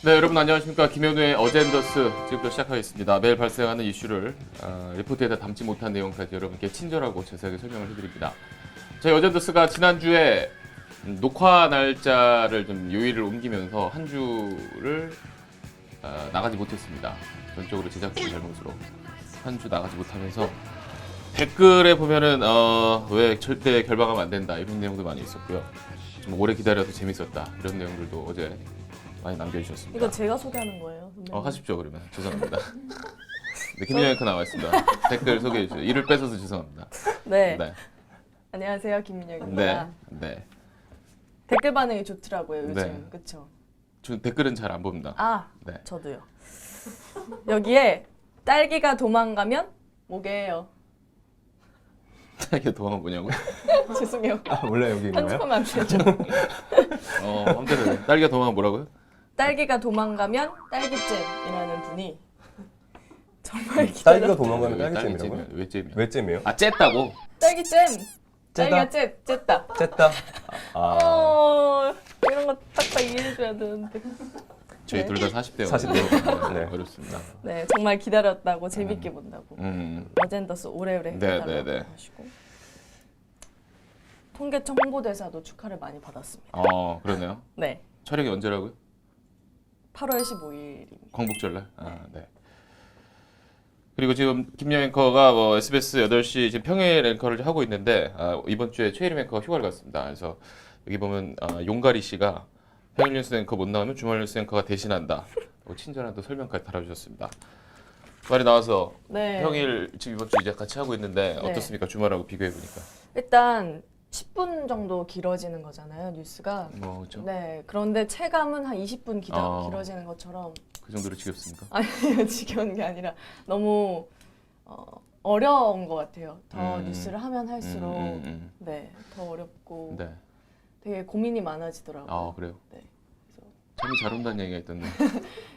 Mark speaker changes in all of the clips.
Speaker 1: 네, 여러분 안녕하십니까. 김현우의 어젠더스 지금부터 시작하겠습니다. 매일 발생하는 이슈를 리포트에다 담지 못한 내용까지 여러분께 친절하고 자세하게 설명을 해드립니다. 저희 어젠더스가 지난주에 녹화 날짜를 좀 요일을 옮기면서 한 주를 나가지 못했습니다. 전적으로 제작진 잘못으로 한 주 나가지 못하면서 댓글에 보면은 왜 절대 결방하면 안 된다 이런 내용도 많이 있었고요. 좀 오래 기다려도 재밌었다 이런 내용들도 어제 많이 남겨주셨습니다.
Speaker 2: 이거 제가 소개하는 거예요.
Speaker 1: 하십시오 그러면. 죄송합니다. 네, 김민영 앵커 나와 있습니다. 댓글 소개해 주세요. 이를 뺏어서 죄송합니다.
Speaker 2: 네.
Speaker 1: 네.
Speaker 2: 안녕하세요, 김민영입니다.
Speaker 1: 네. 네.
Speaker 2: 댓글 반응이 좋더라고요, 요즘.
Speaker 1: 네.
Speaker 2: 그쵸?
Speaker 1: 저 댓글은 잘 안 봅니다.
Speaker 2: 네.
Speaker 1: 네.
Speaker 2: 저도요. 여기에 딸기가 도망가면 뭐게요?
Speaker 1: 이게 도망은 뭐냐고요?
Speaker 2: 죄송해요.
Speaker 3: 원래 여기 있는 거예요?
Speaker 2: 편집하면 안 되죠.
Speaker 1: 아무튼 딸기가 도망은 뭐라고요?
Speaker 2: 딸기가 도망가면 딸기잼이라는 분이 정말
Speaker 3: 딸기가
Speaker 2: 기다렸다.
Speaker 3: 도망가면
Speaker 1: 왜
Speaker 3: 딸기잼이라고요?
Speaker 1: 왜 잼이야?
Speaker 3: 왜 잼이에요?
Speaker 1: 쨌다고?
Speaker 2: 딸기잼!
Speaker 3: 째다?
Speaker 2: 딸기가 쨌다.
Speaker 3: 쨌다?
Speaker 2: 이런 거 딱딱 이해해줘야 되는데.
Speaker 1: 저희
Speaker 2: 네.
Speaker 1: 둘 다 40대여서
Speaker 3: 40대. 네.
Speaker 1: 어렵습니다.
Speaker 2: 네, 정말 기다렸다고 재밌게 본다고.
Speaker 1: 네,
Speaker 2: 어젠더스 오래오래
Speaker 1: 네,
Speaker 2: 해달라고
Speaker 1: 네, 네.
Speaker 2: 하시고. 통계청 홍보대사도 축하를 많이 받았습니다.
Speaker 1: 그러네요.
Speaker 2: 네,
Speaker 1: 촬영이 언제라고요?
Speaker 2: 8월 15일입니다.
Speaker 1: 광복절날. 네. 그리고 지금 김영 앵커가 SBS 8시 지금 평일 앵커를 하고 있는데 이번 주에 최혜림 앵커가 휴가를 갔습니다. 그래서 여기 보면 용가리 씨가 평일 뉴스 앵커 못 나오면 주말 뉴스 앵커가 대신한다. 친절한 또 설명까지 달아주셨습니다. 주말에 나와서
Speaker 2: 네.
Speaker 1: 평일 지금 이번 주 이제 같이 하고 있는데
Speaker 2: 네.
Speaker 1: 어떻습니까? 주말하고 비교해 보니까.
Speaker 2: 일단 10분 정도 길어지는 거잖아요, 뉴스가.
Speaker 1: 그렇죠.
Speaker 2: 네, 그런데 체감은 한 20분 길어지는 것처럼
Speaker 1: 그 정도로 지겹습니까?
Speaker 2: 아니요, 지겨운 게 아니라 너무 어려운 것 같아요. 더 뉴스를 하면 할수록 네, 더 어렵고
Speaker 1: 네.
Speaker 2: 되게 고민이 많아지더라고요.
Speaker 1: 그래요.
Speaker 2: 네.
Speaker 1: 잠이 잘 온다는 얘기가 있던데.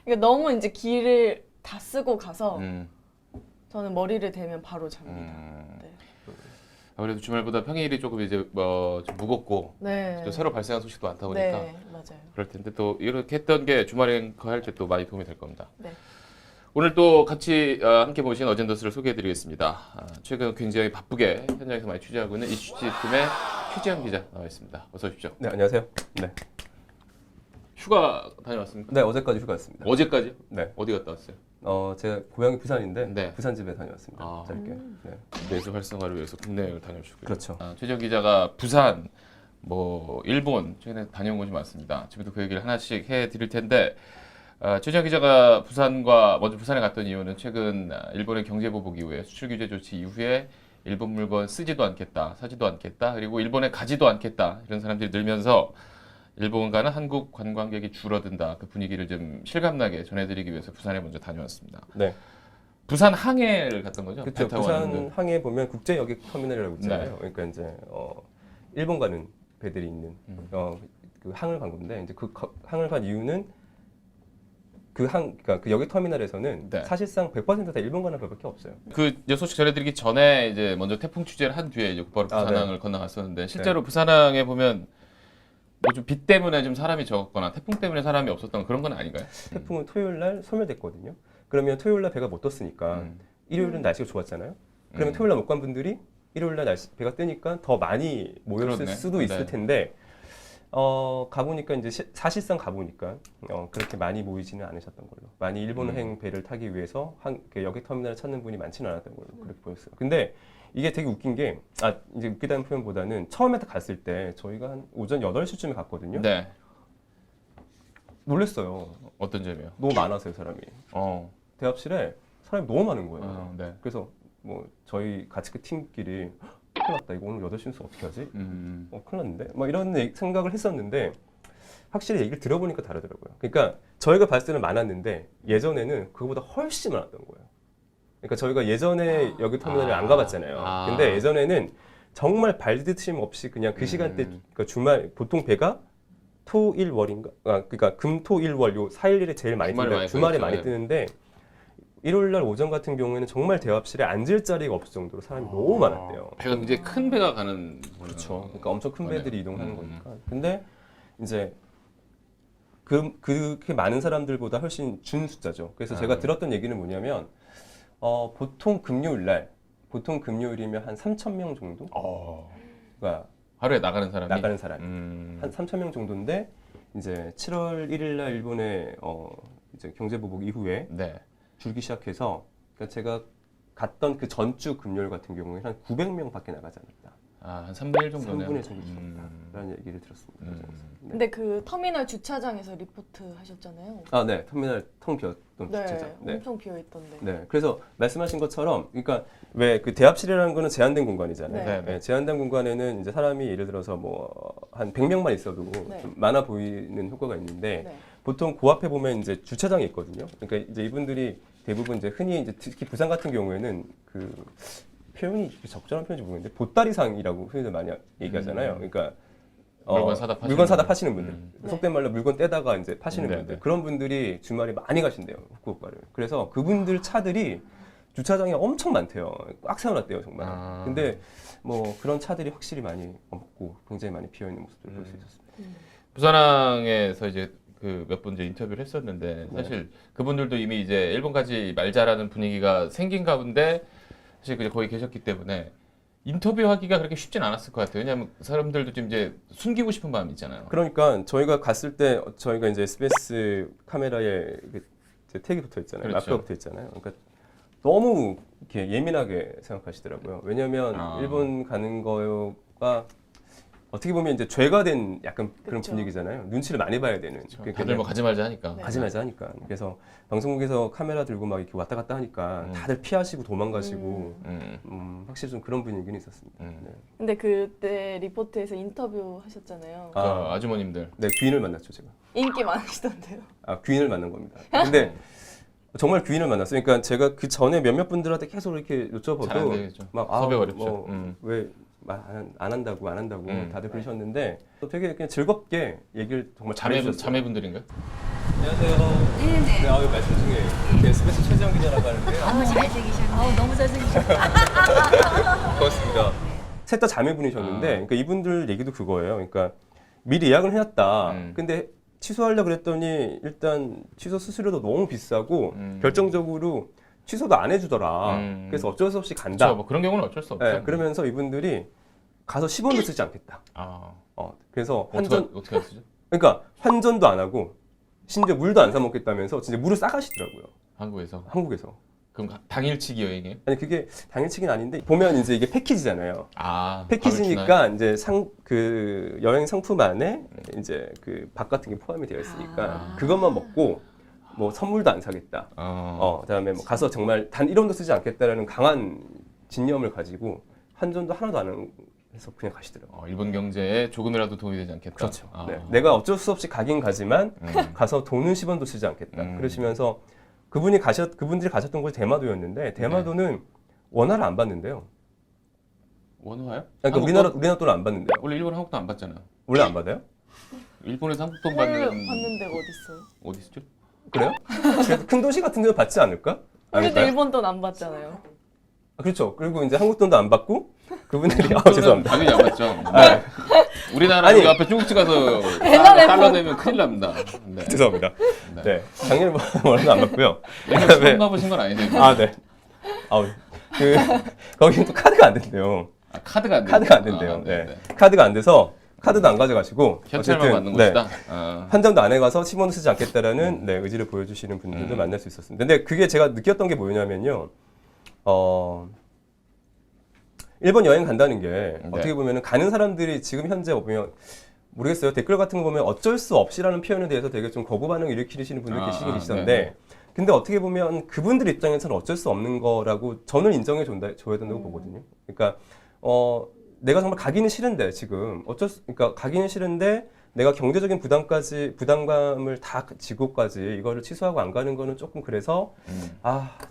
Speaker 2: 그러니까 너무 이제 길을 다 쓰고 가서
Speaker 1: 음.
Speaker 2: 저는 머리를 대면 바로 잡니다. 네.
Speaker 1: 아무래도 주말보다 평일이 조금 이제 좀 무겁고
Speaker 2: 네.
Speaker 1: 또 새로 발생한 소식도 많다 보니까
Speaker 2: 네, 맞아요.
Speaker 1: 그럴 텐데 또 이렇게 했던 게 주말에 앵커 할 때 또 많이 도움이 될 겁니다.
Speaker 2: 네.
Speaker 1: 오늘 또 같이 함께 보신 어젠더스를 소개해드리겠습니다. 최근 굉장히 바쁘게 현장에서 많이 취재하고 있는 이슈지팀의 최지현 기자 나와 있습니다. 어서 오십시오.
Speaker 3: 네, 안녕하세요. 네.
Speaker 1: 휴가 다녀왔습니까?
Speaker 3: 네, 어제까지 휴가였습니다.
Speaker 1: 어제까지?
Speaker 3: 네.
Speaker 1: 어디 갔다 왔어요?
Speaker 3: 제가 고향이 부산인데
Speaker 1: 네.
Speaker 3: 부산 집에 다녀왔습니다. 짧게. 네.
Speaker 1: 내수 활성화를 위해서 국내를 다녀오셨고요.
Speaker 3: 그렇죠.
Speaker 1: 최지현 기자가 부산, 일본 최근에 다녀온 곳이 많습니다. 지금부터 그 얘기를 하나씩 해드릴 텐데 최지현 기자가 먼저 부산에 갔던 이유는 최근 일본의 경제 보복 이후에 수출 규제 조치 이후에 일본 물건 쓰지도 않겠다, 사지도 않겠다, 그리고 일본에 가지도 않겠다 이런 사람들이 늘면서 일본 가는 한국 관광객이 줄어든다. 그 분위기를 좀 실감나게 전해드리기 위해서 부산에 먼저 다녀왔습니다.
Speaker 3: 네.
Speaker 1: 부산 항해를 갔던 거죠?
Speaker 3: 그렇죠.
Speaker 1: 배 타고
Speaker 3: 부산
Speaker 1: 왔는데.
Speaker 3: 항에 보면 국제 여객 터미널이라고 있잖아요.
Speaker 1: 네.
Speaker 3: 그러니까 이제 일본 가는 배들이 있는 그 항을 간 건데 이제 그 항을 간 이유는 그러니까 그 여객 터미널에서는
Speaker 1: 네.
Speaker 3: 사실상 100%다 일본 가는 배밖에 없어요.
Speaker 1: 그 소식 전해드리기 전에 이제 먼저 태풍 취재를 한 뒤에 이제 바로 부산항을 건너갔었는데 실제로 부산항에 보면 좀 비 때문에 좀 사람이 적었거나 태풍 때문에 사람이 없었던 그런 건 아닌가요?
Speaker 3: 태풍은 토요일 날 소멸됐거든요. 그러면 토요일 날 배가 못 떴으니까 일요일은 날씨가 좋았잖아요. 그러면 토요일 날 못 간 분들이 일요일 날 배가 뜨니까 더 많이 모였을
Speaker 1: 그렇네.
Speaker 3: 수도 있을
Speaker 1: 네.
Speaker 3: 텐데 가보니까 이제 사실상 가보니까 그렇게 많이 모이지는 않으셨던 걸로. 많이 일본행 배를 타기 위해서 그 여객 터미널을 찾는 분이 많지는 않았던 걸로 그렇게 보였어요. 근데 이게 되게 웃긴 게 이제 웃기다는 표현보다는 처음에 갔을 때 저희가 한 오전 8시쯤에 갔거든요.
Speaker 1: 네.
Speaker 3: 놀랬어요.
Speaker 1: 어떤 점이요?
Speaker 3: 너무 많아서요, 사람이. 대합실에 사람이 너무 많은 거예요.
Speaker 1: 네.
Speaker 3: 그래서 저희 같이 그 팀끼리 큰일 났다. 이거 오늘 8시 뉴스 어떻게 하지? 큰일 났는데? 이런 생각을 했었는데 확실히 얘기를 들어보니까 다르더라고요. 그러니까 저희가 봤을 때는 많았는데 예전에는 그거보다 훨씬 많았던 거예요. 그러니까 저희가 예전에 여기 터미널을 안 가봤잖아요. 근데 예전에는 정말 발디딤 없이 그냥 그 시간대 그러니까 주말 보통 배가 토, 일, 월인가? 그러니까 금, 토, 일, 월 요 4일일에 제일 많이 뜨는데 주말에 많이 뜨는데 일요일 날 오전 같은 경우에는 정말 대합실에 앉을 자리가 없을 정도로 사람이 너무 많았대요.
Speaker 1: 배가 굉장히 큰 배가 가는
Speaker 3: 그렇죠. 그러니까 엄청 큰 배들이 이동하는 거니까. 근데 이제 그렇게 많은 사람들보다 훨씬 준 숫자죠. 그래서 제가 들었던 얘기는 뭐냐면 보통 금요일이면 한 3,000명 정도가
Speaker 1: 하루에 나가는 사람이
Speaker 3: 한 3,000명 정도인데 이제 7월 1일 날 일본의 이제 경제 보복 이후에
Speaker 1: 네.
Speaker 3: 줄기 시작해서 그러니까 제가 갔던 그 전주 금요일 같은 경우에 한 900명밖에 나가지 않았다.
Speaker 1: 한 3분의 1 정도는
Speaker 3: 3분의 1 정도 줄었다라는 얘기를 들었습니다. 네.
Speaker 2: 근데 그 터미널 주차장에서 리포트 하셨잖아요.
Speaker 3: 아, 네. 터미널 텅 비었던
Speaker 2: 네,
Speaker 3: 주차장. 네.
Speaker 2: 엄청 비어 있던데.
Speaker 3: 네. 그래서 말씀하신 것처럼 그러니까 왜 그 대합실이라는 거는 제한된 공간이잖아요.
Speaker 2: 네.
Speaker 3: 네, 제한된 공간에는 이제 사람이 예를 들어서 뭐 한 100명만 있어도
Speaker 2: 네.
Speaker 3: 좀 많아 보이는 효과가 있는데
Speaker 2: 네.
Speaker 3: 보통 그 앞에 보면 이제 주차장이 있거든요. 그러니까 이제 이분들이 대부분 이제 흔히 이제 특히 부산 같은 경우에는 그 표현이 적절한 표현인지 모르겠는데 보따리상이라고 흔히들 많이 얘기하잖아요. 그러니까 물건 사다 파시는 분들, 속된 말로 물건 떼다가 이제 파시는 분들, 그런 분들이 주말에 많이 가신대요, 후쿠오카를. 그래서 그분들 차들이 주차장에 엄청 많대요. 꽉 세워놨대요, 정말. 근데 뭐 그런 차들이 확실히 많이 없고 굉장히 많이 비어 있는 모습들을 볼 수 있었습니다.
Speaker 1: 부산항에서 이제 그 몇 분 이제 인터뷰를 했었는데 사실 그분들도 이미 이제 일본 가지 말자라는 분위기가 생긴 가운데 사실 그냥 거기 계셨기 때문에 인터뷰하기가 그렇게 쉽진 않았을 것 같아요. 왜냐하면 사람들도 좀 이제 숨기고 싶은 마음이 있잖아요.
Speaker 3: 그러니까 저희가 갔을 때 저희가 이제 SBS 카메라에 이제 택이 붙어 있잖아요.
Speaker 1: 그렇죠.
Speaker 3: 마크가 붙어 있잖아요. 그러니까 너무 이렇게 예민하게 생각하시더라고요. 왜냐하면 일본 가는 거가 어떻게 보면 이제 죄가 된 약간 그런
Speaker 2: 그쵸.
Speaker 3: 분위기잖아요. 눈치를 많이 봐야 되는.
Speaker 1: 다들 뭐 가지 말자 하니까.
Speaker 3: 가지 말자 하니까. 그래서 방송국에서 카메라 들고 막 이렇게 왔다 갔다 하니까 다들 피하시고 도망가시고 확실히 좀 그런 분위기는 있었습니다. 네.
Speaker 2: 근데 그때 리포트에서 인터뷰 하셨잖아요.
Speaker 1: 아주머님들.
Speaker 3: 네, 귀인을 만났죠, 제가.
Speaker 2: 인기 많으시던데요.
Speaker 3: 귀인을 만난 겁니다. 근데 정말 귀인을 만났어요. 그러니까 제가 그 전에 몇몇 분들한테 계속 이렇게
Speaker 1: 잘 안
Speaker 3: 여쭤봐도
Speaker 1: 되겠죠.
Speaker 3: 막
Speaker 1: 섭외 어렵죠.
Speaker 3: 왜 안 한다고 다들 그러셨는데 또 되게 그냥 즐겁게 얘기를 정말 잘해주셨어요.
Speaker 1: 자매분들인가요?
Speaker 3: 안녕하세요. 네, 말씀 중에 SBS 최재형 기자라고 하는데요.
Speaker 4: 잘생기셨네. 너무 잘생기셨네.
Speaker 3: 고맙습니다. 셋 다 자매분이셨는데 그러니까 이분들 얘기도 그거예요. 그러니까 미리 예약을 해놨다. 근데 취소하려고 그랬더니 일단 취소 수수료도 너무 비싸고 결정적으로 취소도 안 해주더라. 그래서 어쩔 수 없이 간다.
Speaker 1: 그렇죠. 뭐 그런 경우는 어쩔 수 없죠.
Speaker 3: 네, 그러면서 이분들이 가서 10원도 쓰지 않겠다. 그래서
Speaker 1: 어떻게 하시죠?
Speaker 3: 그러니까 환전도 안 하고 심지어 물도 안 사 먹겠다면서 진짜 물을 싸가시더라고요. 한국에서.
Speaker 1: 그럼 당일치기 여행이에요?
Speaker 3: 아니 그게 당일치기는 아닌데 보면 이제 이게 패키지잖아요.
Speaker 1: 밥을
Speaker 3: 패키지니까
Speaker 1: 주나요?
Speaker 3: 이제 그 여행 상품 안에 이제 그 밥 같은 게 포함이 되어 있으니까 그것만 먹고 뭐 선물도 안 사겠다. 그다음에 뭐 가서 정말 단 1원도 쓰지 않겠다라는 강한 진념을 가지고 환전도 하나도 안 해서 그냥 가시더라고요.
Speaker 1: 일본 경제에 조금이라도 도움이 되지 않겠다.
Speaker 3: 그렇죠. 네. 내가 어쩔 수 없이 가긴 가지만 가서 돈은 10원도 쓰지 않겠다. 그러시면서 그분들이 가셨던 곳이 대마도였는데 대마도는 원화를 안 받는데요.
Speaker 1: 원화요?
Speaker 3: 그러니까 우리나라 돈을 안 받는데요.
Speaker 1: 원래 일본 한국 돈 안 받잖아요.
Speaker 3: 원래 안 받아요?
Speaker 1: 일본에서 한국 돈
Speaker 2: 받는
Speaker 1: 받는
Speaker 2: 데가 어디 있어요?
Speaker 1: 어디 있죠?
Speaker 3: 그래요? 그래서 큰 도시 같은 데도 받지 않을까?
Speaker 2: 우리도
Speaker 3: 아닐까요?
Speaker 2: 일본 돈 안 받잖아요.
Speaker 3: 그렇죠. 그리고 이제 한국 돈도 안 받고 그분들이 죄송합니다.
Speaker 1: 당연히 안 받죠. 네. 우리나라
Speaker 3: 아니.
Speaker 1: 앞에 중국집 가서 달러 내면 큰일 납니다. 네.
Speaker 3: 죄송합니다. 네. 작년에 원래는 안 받고요.
Speaker 1: 처음 가보신 건 아니죠?
Speaker 3: 네. 거기는 또 카드가 안 된대요.
Speaker 1: 카드가 안 된대요.
Speaker 3: 카드가 안 된대요. 네. 카드가 안 돼서 카드도 안 가져가시고
Speaker 1: 현찰만 받는 곳이다.
Speaker 3: 환전도 안 해가서 10원도 쓰지 않겠다라는 의지를 보여주시는 분들도 만날 수 있었습니다. 근데 그게 제가 느꼈던 게 뭐냐면요. 일본 여행 간다는 게 어떻게 보면 가는 사람들이 지금 현재 보면 모르겠어요. 댓글 같은 거 보면 어쩔 수 없이라는 표현에 대해서 되게 좀 거부 반응을 일으키시는 분들 계시긴 계시던데 근데 어떻게 보면 그분들 입장에서는 어쩔 수 없는 거라고 저는 인정해 줘야 된다고 보거든요. 그러니까 내가 정말 가기는 싫은데 지금 그러니까 가기는 싫은데 내가 경제적인 부담감을 다 지고까지 이거를 취소하고 안 가는 거는 조금 그래서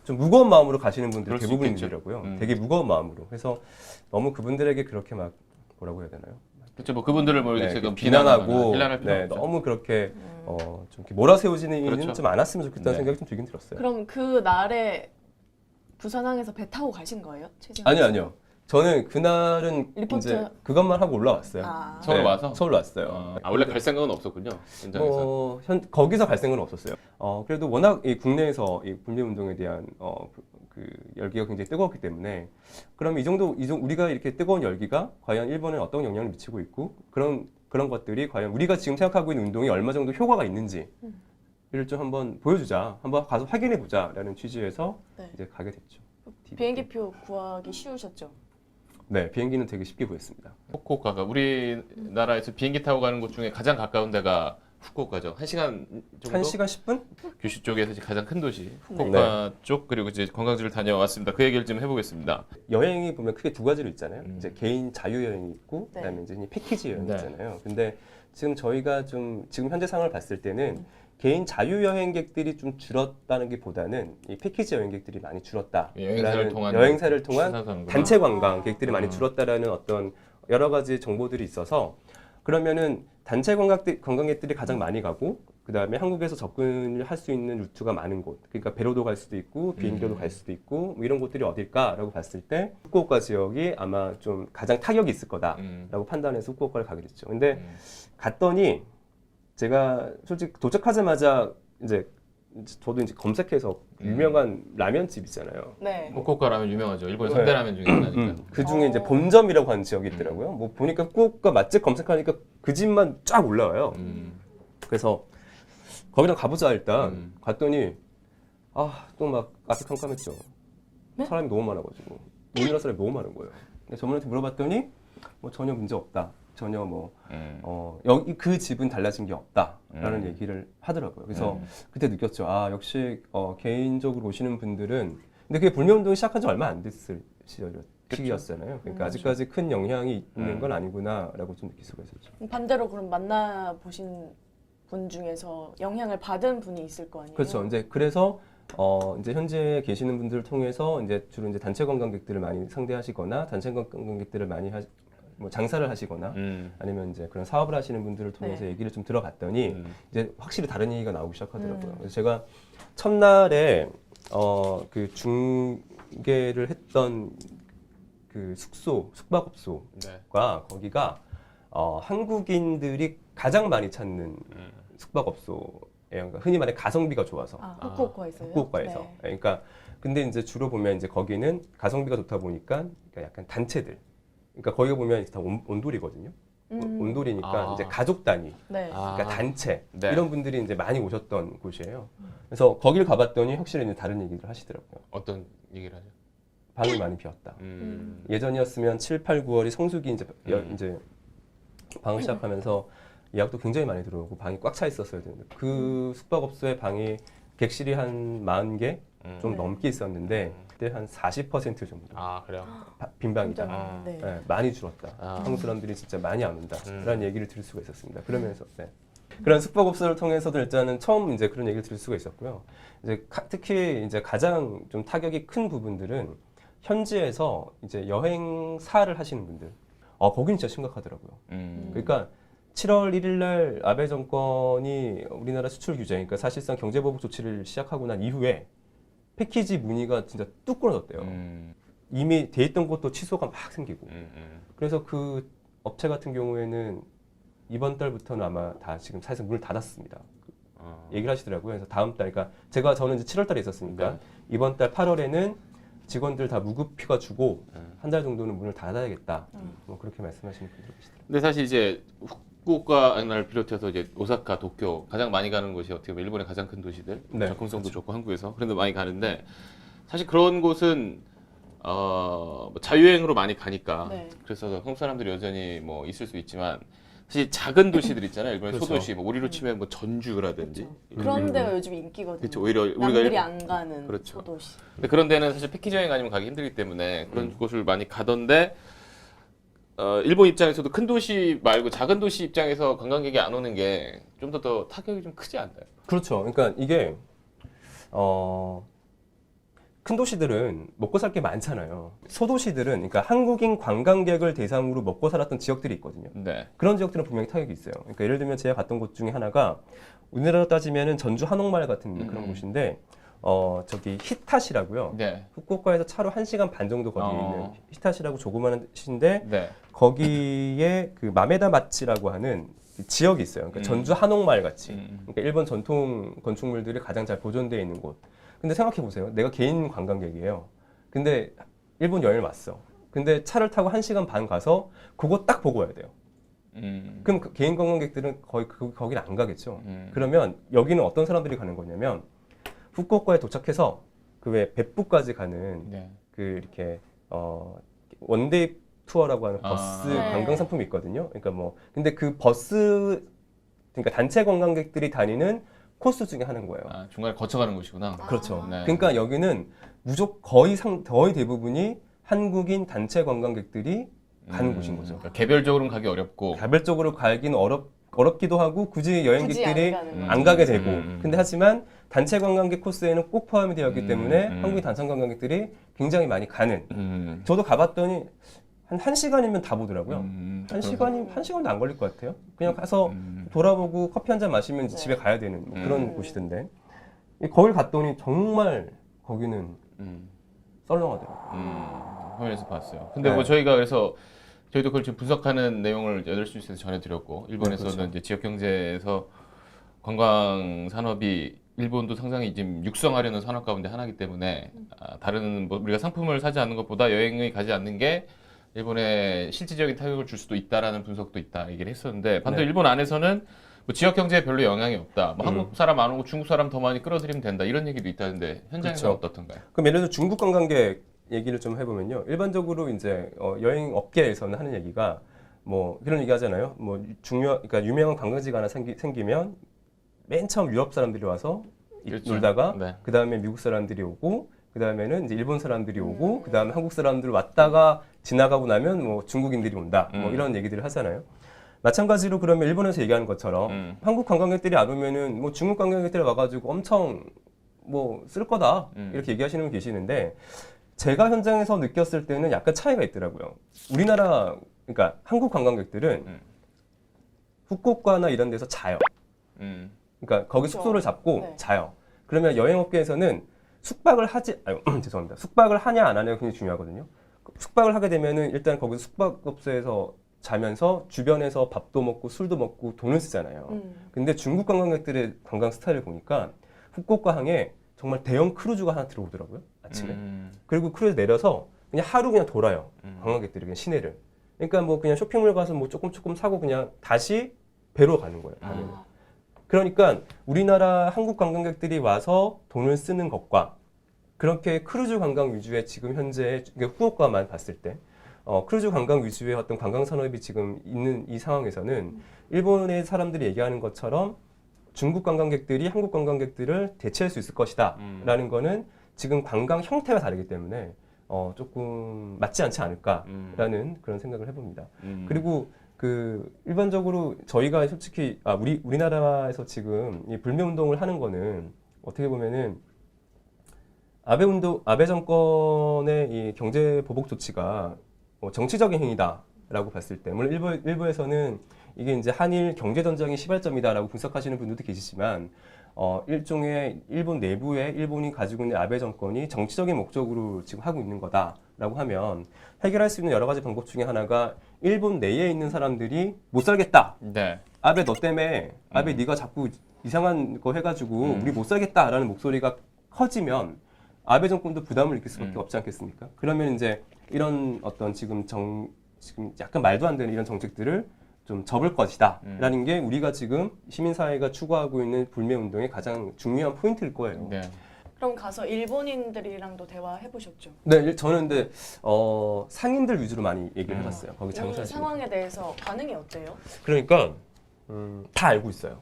Speaker 3: 좀 무거운 마음으로 가시는 분들이 대부분이더라고요. 되게 무거운 마음으로. 그래서 너무 그분들에게 그렇게 막 뭐라고 해야 되나요?
Speaker 1: 그렇죠. 뭐 그분들을 뭐
Speaker 3: 네,
Speaker 1: 지금
Speaker 3: 비난하고
Speaker 1: 필요할 필요 없죠.
Speaker 3: 너무 그렇게 좀 이렇게 몰아세우지는
Speaker 1: 그렇죠.
Speaker 3: 좀 않았으면 좋겠다는 생각이 좀 들긴 들었어요.
Speaker 2: 그럼 그 날에 부산항에서 배 타고 가신 거예요?
Speaker 3: 아니요. 저는 그날은
Speaker 2: 리포트.
Speaker 3: 이제 그것만 하고 올라왔어요.
Speaker 2: 아.
Speaker 1: 서울 와서?
Speaker 3: 서울 왔어요.
Speaker 1: 원래 갈 생각은 없었군요. 현장에서.
Speaker 3: 거기서 갈 생각은 없었어요. 그래도 워낙 이 국내에서 이 분리운동에 대한 그 열기가 굉장히 뜨거웠기 때문에 그럼 이 정도 우리가 이렇게 뜨거운 열기가 과연 일본에 어떤 영향을 미치고 있고 그런 것들이 과연 우리가 지금 생각하고 있는 운동이 얼마 정도 효과가 있는지 이를 좀 한번 보여주자, 한번 가서 확인해 보자라는 취지에서
Speaker 2: 네.
Speaker 3: 이제 가게 됐죠.
Speaker 2: 비행기표 구하기 쉬우셨죠?
Speaker 3: 네, 비행기는 되게 쉽게 구했습니다.
Speaker 1: 후쿠오카가 우리나라에서 비행기 타고 가는 곳 중에 가장 가까운 데가 후쿠오카죠. 1시간 정도?
Speaker 3: 1시간 10분?
Speaker 1: 규슈 쪽에서 이제 가장 큰 도시 후쿠오카 쪽 그리고 이제 관광지를 다녀왔습니다. 그 얘기를 좀 해보겠습니다.
Speaker 3: 여행이 보면 크게 두 가지로 있잖아요. 이제 개인 자유 여행이 있고
Speaker 2: 네.
Speaker 3: 그다음에 이제 패키지 여행이
Speaker 1: 네.
Speaker 3: 있잖아요. 근데 지금 저희가 지금 현재 상황을 봤을 때는 개인 자유 여행객들이 좀 줄었다는 게 보다는 이 패키지 여행객들이 많이 줄었다. 여행사를 통한 단체 관광객들이 많이 줄었다라는 어떤 여러 가지 정보들이 있어서 그러면은 단체 관광객들이 가장 많이 가고 그다음에 한국에서 접근을 할 수 있는 루트가 많은 곳, 그러니까 배로도 갈 수도 있고 비행기로도 갈 수도 있고 뭐 이런 곳들이 어딜까라고 봤을 때 후쿠오카 지역이 아마 좀 가장 타격이 있을 거다라고 판단해서 후쿠오카를 가게 됐죠. 근데 갔더니 제가 솔직히 도착하자마자 이제 저도 이제 검색해서 유명한 라면집 있잖아요.
Speaker 2: 네.
Speaker 1: 후쿠오카 라면 유명하죠. 일본의
Speaker 3: 네.
Speaker 1: 3대 라면 중에 하나니까.
Speaker 3: 그 중에 이제 본점이라고 하는 지역이 있더라고요. 뭐 보니까 후쿠오카 맛집 검색하니까 그 집만 쫙 올라와요. 그래서 거기랑 가보자 일단 갔더니 또 막 앞이 캄캄했죠.
Speaker 2: 네?
Speaker 3: 사람이 너무 많아가지고 우리나라 사람이 너무 많은 거예요. 근데 저분한테 물어봤더니 뭐 전혀 문제 없다. 전혀 여기 그 집은 달라진 게 없다라는 얘기를 하더라고요. 그래서 그때 느꼈죠. 역시 개인적으로 오시는 분들은 근데 그게 불매운동이 시작한 지 얼마 안 됐을 시기였잖아요. 그러니까 아직까지 큰 영향이 있는 건 아니구나라고 좀 느낄 수가 있었죠.
Speaker 2: 반대로 그럼 만나보신 분 중에서 영향을 받은 분이 있을 거 아니에요?
Speaker 3: 그렇죠. 이제 그래서 이제 현재 계시는 분들을 통해서 이제 주로 이제 단체 관광객들을 많이 상대하시거나 단체 관광객들을 많이 뭐 장사를 하시거나 아니면 이제 그런 사업을 하시는 분들을 통해서
Speaker 2: 네.
Speaker 3: 얘기를 좀 들어봤더니 이제 확실히 다른 얘기가 나오기 시작하더라고요. 그래서 제가 첫날에 그 중계를 했던 그 숙박업소가 거기가 한국인들이 가장 많이 찾는 숙박업소예요. 그러니까 흔히 말해 가성비가 좋아서.
Speaker 2: 후쿠오카에서요?
Speaker 3: 후쿠오카에서.
Speaker 2: 네.
Speaker 3: 그러니까 근데 이제 주로 보면 이제 거기는 가성비가 좋다 보니까 그러니까 약간 단체들. 그러니까 거기 보면 다 온돌이거든요. 온돌이니까 이제 가족 단위.
Speaker 2: 네.
Speaker 3: 그러니까 단체
Speaker 1: 네.
Speaker 3: 이런 분들이 이제 많이 오셨던 곳이에요. 그래서 거기를 가봤더니 확실히 이제 다른 얘기를 하시더라고요.
Speaker 1: 어떤 얘기를 하죠?
Speaker 3: 방이 많이 비었다.
Speaker 1: 음.
Speaker 3: 예전이었으면 7, 8, 9월이 성수기 이제 방을 시작하면서 예약도 굉장히 많이 들어오고 방이 꽉 차 있었어야 되는데 그 숙박업소의 방이 객실이 한 40개 좀
Speaker 2: 네.
Speaker 3: 넘게 있었는데 그때 한 40% 정도
Speaker 1: 그래요?
Speaker 3: 빈 방이다.
Speaker 2: 진짜, 네.
Speaker 3: 네, 많이 줄었다. 한국 사람들이 진짜 많이 안 온다라는 얘기를 들을 수가 있었습니다. 그러면서 그런 숙박업소를 통해서도 일단은 처음 이제 그런 얘기를 들을 수가 있었고요. 이제 특히 이제 가장 좀 타격이 큰 부분들은 현지에서 이제 여행사를 하시는 분들, 거기는 진짜 심각하더라고요. 그러니까 7월 1일 날 아베 정권이 우리나라 수출 규제, 그러니까 사실상 경제보복 조치를 시작하고 난 이후에 패키지 문의가 진짜 뚝 끊어졌대요. 이미 돼 있던 것도 취소가 막 생기고. 그래서 그 업체 같은 경우에는 이번 달부터는 아마 다 지금 사실상 문을 닫았습니다. 얘기를 하시더라고요. 그래서 다음 달, 그러니까 저는 이제 7월 달에 있었으니까 이번 달 8월에는 직원들 다 무급휴가 주고 한 달 정도는 문을 닫아야겠다. 뭐 그렇게 말씀하시는 분들 계시더라고요.
Speaker 1: 근데 사실 이제 후쿠오카를 비롯해서 이제 오사카, 도쿄 가장 많이 가는 곳이 어떻게 보면 일본의 가장 큰 도시들,
Speaker 3: 네,
Speaker 1: 접근성도 좋고 한국에서 그런데 많이 가는데 사실 그런 곳은 뭐 자유여행으로 많이 가니까
Speaker 2: 네.
Speaker 1: 그래서 한국 사람들이 여전히 뭐 있을 수 있지만 사실 작은 도시들 있잖아요. 일본의
Speaker 3: 그렇죠.
Speaker 1: 소도시, 뭐 우리로 치면 뭐 전주라든지
Speaker 2: 그런 데가 요즘 인기거든요.
Speaker 1: 그렇죠. 오히려 우리가
Speaker 2: 남들이 안 가는
Speaker 1: 그렇죠.
Speaker 2: 소도시.
Speaker 1: 근데 그런 데는 사실 패키지 여행 아니면 가기 힘들기 때문에 그런 곳을 많이 가던데 일본 입장에서도 큰 도시 말고 작은 도시 입장에서 관광객이 안 오는 게 좀 더 타격이 좀 크지 않나요?
Speaker 3: 그렇죠. 그러니까 이게 큰 도시들은 먹고 살 게 많잖아요. 소도시들은 그러니까 한국인 관광객을 대상으로 먹고 살았던 지역들이 있거든요.
Speaker 1: 네.
Speaker 3: 그런 지역들은 분명히 타격이 있어요. 그러니까 예를 들면 제가 갔던 곳 중에 하나가 우리나라로 따지면은 전주 한옥마을 같은 그런 곳인데 저기 히타시라고요.
Speaker 1: 네.
Speaker 3: 후쿠오카에서 차로 1시간 반 정도 거리에 있는 히타시라고 조그마한 시인데
Speaker 1: 네.
Speaker 3: 거기에 그 마메다 마치라고 하는 지역이 있어요. 그러니까 전주 한옥마을 같이. 그러니까 일본 전통 건축물들이 가장 잘 보존되어 있는 곳. 근데 생각해 보세요. 내가 개인 관광객이에요. 근데 일본 여행을 왔어. 근데 차를 타고 1시간 반 가서 그거 딱 보고 와야 돼요. 그럼 그 개인 관광객들은 거의 거긴 안 가겠죠. 그러면 여기는 어떤 사람들이 가는 거냐면 후쿠오카에 도착해서 그 왜 벳부까지 가는
Speaker 1: 네.
Speaker 3: 그 이렇게 원데이 투어라고 하는 버스
Speaker 2: 네.
Speaker 3: 관광 상품이 있거든요. 그러니까 뭐 근데 그 버스 그러니까 단체 관광객들이 다니는 코스 중에 하나인 거예요.
Speaker 1: 아, 중간에 거쳐가는 곳이구나.
Speaker 3: 그렇죠.
Speaker 1: 네.
Speaker 3: 그러니까 여기는 무조건 거의 대부분이 한국인 단체 관광객들이 가는 곳인 거죠.
Speaker 1: 그러니까 개별적으로는 가기 어렵고.
Speaker 3: 개별적으로 가긴 어렵기도 하고 굳이 여행객들이
Speaker 2: 굳이
Speaker 3: 안 가게 되고.
Speaker 1: 음.
Speaker 3: 근데 하지만 단체 관광객 코스에는 꼭 포함이 되어 있기 때문에 한국인 단체 관광객들이 굉장히 많이 가는. 저도 가봤더니 한 1시간이면 다 보더라고요. 1시간도 안 걸릴 것 같아요. 그냥 가서 돌아보고 커피 한 잔 마시면 이제 집에 가야 되는 뭐 그런 곳이던데. 거길 갔더니 정말 거기는 썰렁하더라고요.
Speaker 1: 화면에서 봤어요. 근데
Speaker 3: 네.
Speaker 1: 뭐 저희가 그래서 저희도 그걸 지금 분석하는 내용을 8시 뉴스에서 전해드렸고 일본에서는
Speaker 3: 네, 그렇죠.
Speaker 1: 이제 지역 경제에서 관광 산업이 일본도 상당히 지금 육성하려는 산업 가운데 하나이기 때문에 다른 뭐 우리가 상품을 사지 않는 것보다 여행을 가지 않는 게 일본에 실질적인 타격을 줄 수도 있다라는 분석도 있다 얘기를 했었는데 반대로
Speaker 3: 네.
Speaker 1: 일본 안에서는 뭐 지역 경제에 별로 영향이 없다. 뭐 한국 사람 안 오고 중국 사람 더 많이 끌어들이면 된다 이런 얘기도 있다는데 현장에서
Speaker 3: 그렇죠.
Speaker 1: 어떻던가요?
Speaker 3: 그럼 예를 들어 중국 관광객 얘기를 좀 해보면요. 일반적으로 이제 여행 업계에서는 하는 얘기가 뭐 그런 얘기 하잖아요. 뭐 그러니까 유명한 관광지가 하나 생기면 맨 처음 유럽 사람들이 와서
Speaker 1: 그렇죠.
Speaker 3: 놀다가
Speaker 1: 네.
Speaker 3: 그 다음에 미국 사람들이 오고 그 다음에는 이제 일본 사람들이 오고 그 다음에 한국 사람들 왔다가 지나가고 나면 뭐 중국인들이 온다. 뭐 이런 얘기들을 하잖아요. 마찬가지로 그러면 일본에서 얘기하는 것처럼 한국 관광객들이 안 오면은 뭐 중국 관광객들이 와가지고 엄청 뭐 쓸 거다 이렇게 얘기하시는 분 계시는데 제가 현장에서 느꼈을 때는 약간 차이가 있더라고요. 우리나라 그러니까 한국 관광객들은 후쿠오카나 이런 데서 자요. 그러니까 거기
Speaker 2: 그렇죠.
Speaker 3: 숙소를 잡고
Speaker 2: 네.
Speaker 3: 자요. 그러면 여행업계에서는 숙박을 숙박을 하냐 안 하냐가 굉장히 중요하거든요. 숙박을 하게 되면은 일단 거기서 숙박업소에서 자면서 주변에서 밥도 먹고 술도 먹고 돈을 쓰잖아요. 근데 중국 관광객들의 관광 스타일을 보니까 후쿠오카 항에 정말 대형 크루즈가 하나 들어오더라고요. 아침에. 그리고 크루즈 내려서 그냥 하루 그냥 돌아요. 관광객들이 그냥 시내를. 그러니까 뭐 그냥 쇼핑몰 가서 뭐 조금 사고 그냥 다시 배로 가는 거예요. 밤에는. 그러니까 우리나라 한국 관광객들이 와서 돈을 쓰는 것과 그렇게 크루즈 관광 위주의 지금 현재 후쿠오카만 봤을 때 크루즈 관광 위주의 어떤 관광 산업이 지금 있는 이 상황에서는 일본의 사람들이 얘기하는 것처럼 중국 관광객들이 한국 관광객들을 대체할 수 있을 것이다 라는 거는 지금 관광 형태가 다르기 때문에 조금 맞지 않지 않을까라는 그런 생각을 해봅니다. 그리고 그 일반적으로 저희가 솔직히 우리나라에서 지금 이 불매 운동을 하는 거는 어떻게 보면은 아베 정권의 이 경제 보복 조치가 정치적인 행위다라고 봤을 때 물론 일부에서는 이게 이제 한일 경제 전쟁의 시발점이다라고 분석하시는 분들도 계시지만 일종의 일본 내부에 일본이 가지고 있는 아베 정권이 정치적인 목적으로 지금 하고 있는 거다라고 하면 해결할 수 있는 여러 가지 방법 중에 하나가 일본 내에 있는 사람들이 못 살겠다.
Speaker 1: 네.
Speaker 3: 아베 너 때문에 아베 네가 자꾸 이상한 거 해가지고 우리 못 살겠다라는 목소리가 커지면 아베 정권도 부담을 느낄 수밖에 없지 않겠습니까? 그러면 이제 이런 어떤 지금 약간 말도 안 되는 이런 정책들을 좀 접을 것이다라는 게 우리가 지금 시민사회가 추구하고 있는 불매 운동의 가장 중요한 포인트일 거예요.
Speaker 1: 네.
Speaker 2: 그럼 가서 일본인들이랑도 대화해 보셨죠?
Speaker 3: 네, 저는 근데 상인들 위주로 많이 얘기를 해봤어요. 거기
Speaker 2: 이
Speaker 3: 장사하시는.
Speaker 2: 상황에 대해서 반응이 어때요?
Speaker 3: 그러니까 다 알고 있어요.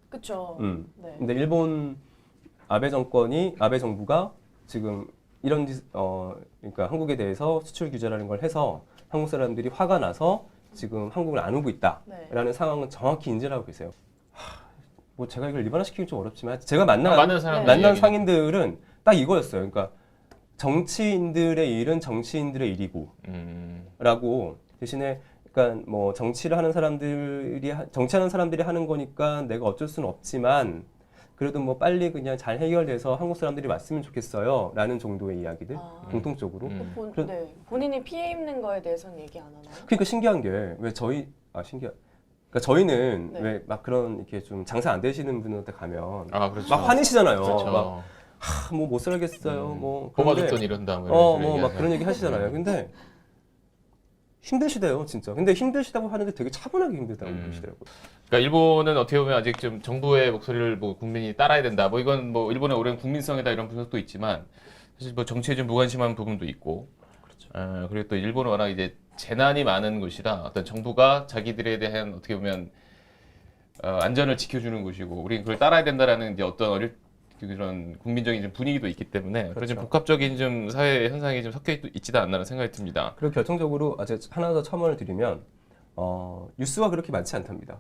Speaker 2: 그렇죠. 네.
Speaker 3: 근데 일본 아베 정부가 지금 이런 그러니까 한국에 대해서 수출 규제라는 걸 해서 한국 사람들이 화가 나서 지금 한국을 안 오고 있다라는
Speaker 2: 네.
Speaker 3: 상황은 정확히 인지를 하고 계세요. 뭐 제가 이걸 일반화시키기 좀 어렵지만 제가
Speaker 1: 많은 사람들이
Speaker 3: 만난
Speaker 1: 이야기는
Speaker 3: 상인들은 딱 이거였어요. 그러니까 정치인들의 일은 정치인들의 일이고 라고 대신에 그러니까 뭐 정치하는 사람들이 하는 거니까 내가 어쩔 수는 없지만 그래도 뭐 빨리 그냥 잘 해결돼서 한국 사람들이 왔으면 좋겠어요. 라는 정도의 이야기들 공통적으로.
Speaker 2: 네. 본인이 피해 입는 거에 대해서는 얘기 안 하나요?
Speaker 3: 그러니까 신기한 게 왜 그러니까 저희는
Speaker 2: 네.
Speaker 3: 왜 막 그런 이렇게 좀 장사 안 되시는 분한테 가면
Speaker 1: 그렇죠.
Speaker 3: 막 화내시잖아요.
Speaker 1: 그렇죠.
Speaker 3: 막 뭐 못 살겠어요. 뭐
Speaker 1: 뽑아줬더니 이런다. 뭐
Speaker 3: 막 그런 얘기 하시잖아요. 근데 힘드시대요, 진짜. 근데 힘드시다고 하는데 되게 차분하게 힘들다고 그러시더라고요.
Speaker 1: 그러니까 일본은 어떻게 보면 아직 좀 정부의 목소리를 뭐 국민이 따라야 된다. 뭐 이건 뭐 일본의 오랜 국민성이다 이런 분석도 있지만 사실 뭐 정치에 좀 무관심한 부분도 있고. 그렇죠. 그리고 또 일본은 워낙 이제 재난이 많은 곳이라 어떤 정부가 자기들에 대한 어떻게 보면 안전을 지켜주는 곳이고 우리는 그걸 따라야 된다라는 이제 어떤 그런 국민적인 좀 분위기도 있기 때문에 그런
Speaker 3: 그렇죠.
Speaker 1: 좀 복합적인 좀 사회 현상이 좀 섞여 있지도 않나는 생각이 듭니다.
Speaker 3: 그리고 결정적으로 아직 하나 더 첨언을 드리면 뉴스가 그렇게 많지 않답니다.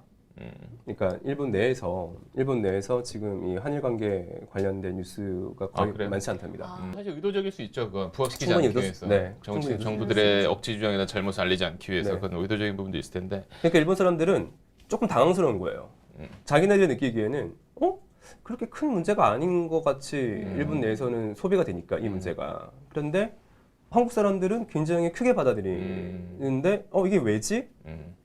Speaker 3: 그러니까 일본 내에서 지금 이 한일 관계 관련된 뉴스가 거의
Speaker 1: 그래요?
Speaker 3: 많지 않답니다.
Speaker 1: 사실 의도적일 수 있죠. 그건 부각시키지
Speaker 3: 충분히
Speaker 1: 않기
Speaker 3: 의도-
Speaker 1: 위해서.
Speaker 3: 네, 충분히
Speaker 1: 정부들의 억지 주장이나 잘못을 알리지 않기 위해서
Speaker 3: 네.
Speaker 1: 그건 의도적인 부분도 있을 텐데.
Speaker 3: 그러니까 일본 사람들은 조금 당황스러운 거예요. 자기네들이 느끼기에는 그렇게 큰 문제가 아닌 것 같이 일본 내에서는 소비가 되니까 이 문제가. 그런데 한국 사람들은 굉장히 크게 받아들이는데 이게 왜지?